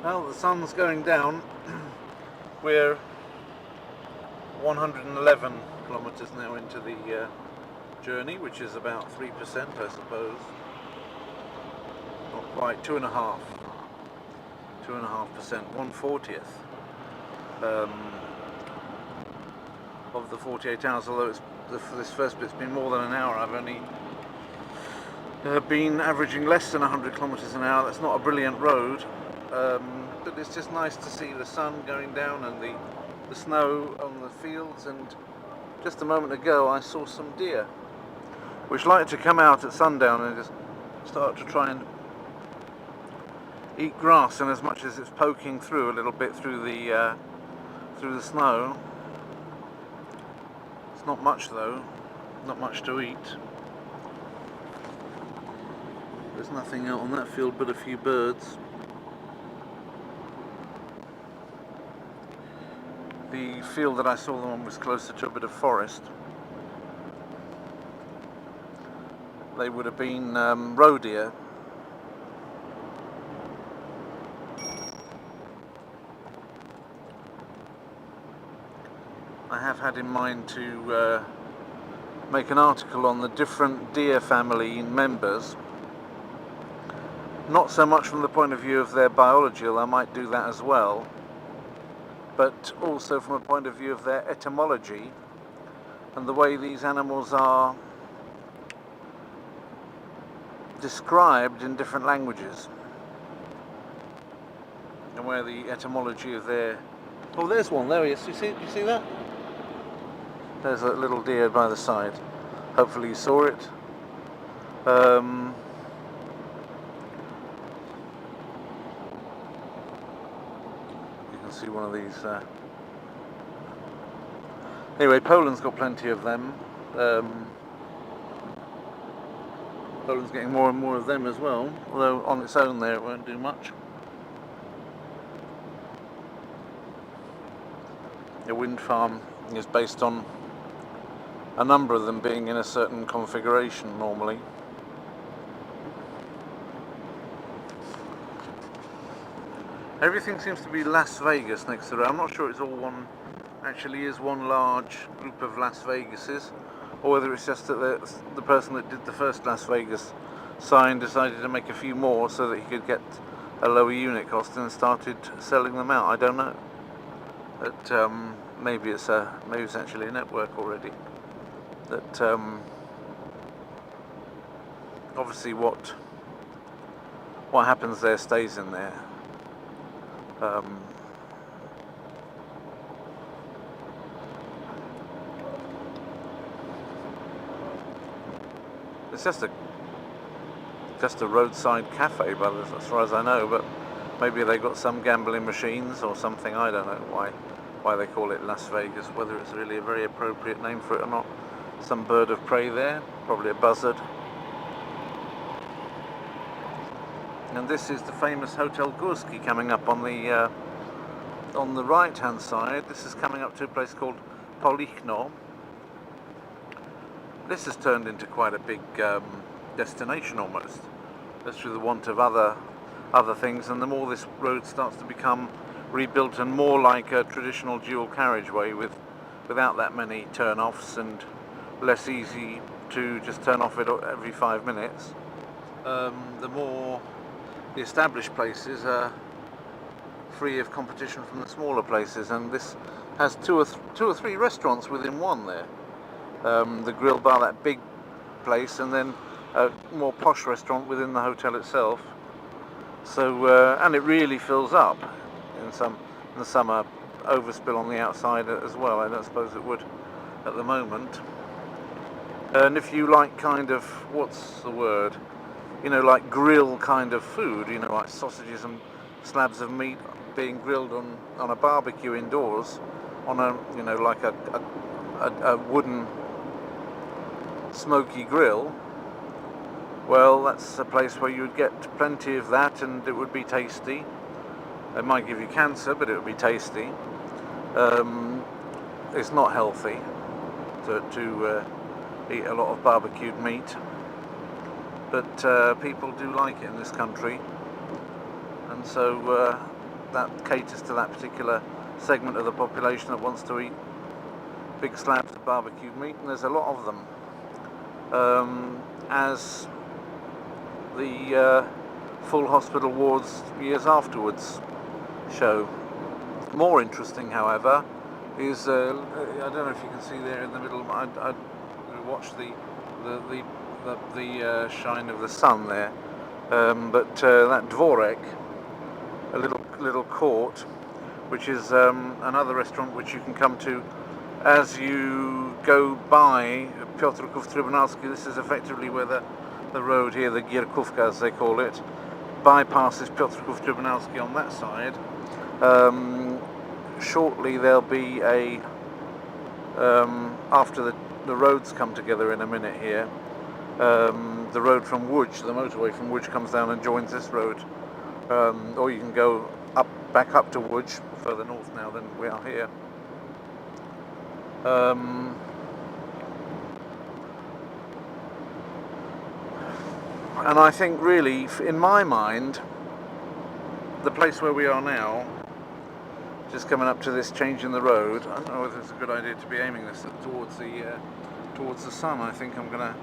Well, the sun's going down. We're 111 kilometres now into the journey, which is about 3%, I suppose. Not quite, 2.5%, 1/40th of the 48 hours. Although this first bit's been more than an hour, I've only been averaging less than 100 kilometres an hour. That's not a brilliant road, but it's just nice to see the sun going down and the snow on the fields. And just a moment ago I saw some deer which like to come out at sundown and just start to try and eat grass, and as much as it's poking through a little bit through the snow, it's not much though, not much to eat. There's nothing out on that field but a few birds. The field that I saw them on was closer to a bit of forest. They would have been roe deer. I have had in mind to make an article on the different deer family members, not so much from the point of view of their biology, although I might do that as well, but also from a point of view of their etymology and the way these animals are described in different languages, and where the etymology of their... Oh, there's one, there he is. You see that? There's a little deer by the side. Hopefully you saw it. You can see one of these. Anyway, Poland's got plenty of them. Poland's getting more and more of them as well, although on its own there it won't do much. A wind farm is based on a number of them being in a certain configuration normally. Everything seems to be Las Vegas next to it. I'm not sure it's all one, actually is one large group of Las Vegases, or whether it's just that the person that did the first Las Vegas sign decided to make a few more so that he could get a lower unit cost and started selling them out. I don't know. But maybe it's actually a network already. That obviously what happens there stays in there. It's just a roadside cafe, as far as I know. But maybe they got some gambling machines or something. I don't know why they call it Las Vegas. Whether it's really a very appropriate name for it or not. Some bird of prey there, probably a buzzard. And this is the famous Hotel Górski coming up on the right hand side. This is coming up to a place called Piotrkow. This has turned into quite a big destination almost, just through the want of other things, and the more this road starts to become rebuilt and more like a traditional dual carriageway without that many turn-offs and less easy to just turn off it every 5 minutes, the more the established places are free of competition from the smaller places. And this has two or three restaurants within one there. The grill bar, that big place, and then a more posh restaurant within the hotel itself. So and it really fills up in the summer. Overspill on the outside as well. I don't suppose it would at the moment. And if you like kind of, what's the word, like grill kind of food, like sausages and slabs of meat being grilled on a barbecue indoors on a like a wooden smoky grill, well, that's a place where you would get plenty of that, and it would be tasty. It might give you cancer, but it would be tasty. It's not healthy to eat a lot of barbecued meat, but people do like it in this country, and so that caters to that particular segment of the population that wants to eat big slabs of barbecued meat, and there's a lot of them. As the full hospital wards years afterwards show. More interesting, however, is I don't know if you can see there in the middle. I watch the shine of the sun there, but that dvorek, a little court, which is another restaurant which you can come to as you go by Piotrkow Trybunalski. This is effectively where the road here, the Gierkówka as they call it, bypasses Piotrkow Trybunalski on that side. Shortly there'll be a after the roads come together in a minute here, the road from Łódź, the motorway from Łódź comes down and joins this road, or you can go back up to Łódź, further north now than we are here. And I think really, in my mind, the place where we are now, just coming up to this change in the road, I don't know whether it's a good idea to be aiming this towards the sun. I think I'm gonna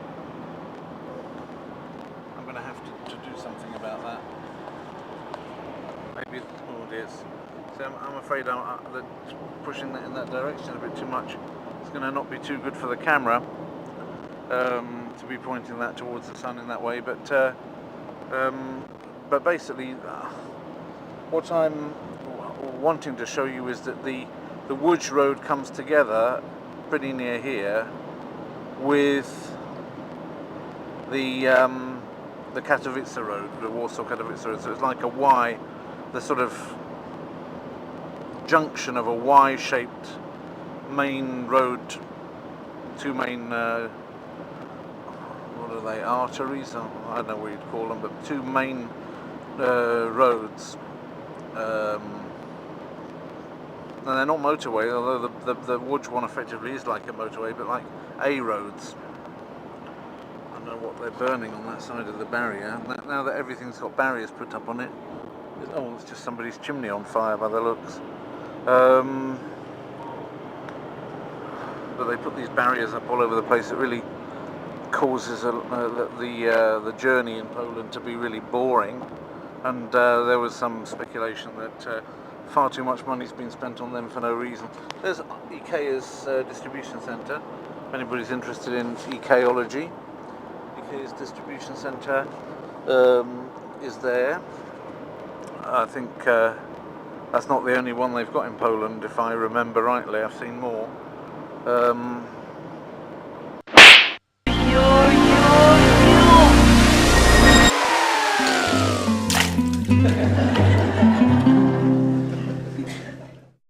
have to do something about that. Maybe it is. So I'm afraid that pushing that in that direction a bit too much is going to not be too good for the camera. To be pointing that towards the sun in that way, but basically, what I'm wanting to show you is that the Łódź road comes together pretty near here with the Katowice road, the Warsaw-Katowice road. So it's like a Y, the sort of junction of a Y-shaped main road, two main what are they, arteries? I don't know what you'd call them, but two main roads. And they're not motorway, although the Łódź one effectively is like a motorway, but like A roads. I don't know what they're burning on that side of the barrier. Now that everything's got barriers put up on it, oh, it's just somebody's chimney on fire by the looks. But they put these barriers up all over the place. It really causes the journey in Poland to be really boring. And there was some speculation that far too much money's been spent on them for no reason. There's IKEA's distribution centre. If anybody's interested in Ikeology, IKEA's distribution centre is there. I think that's not the only one they've got in Poland, if I remember rightly. I've seen more.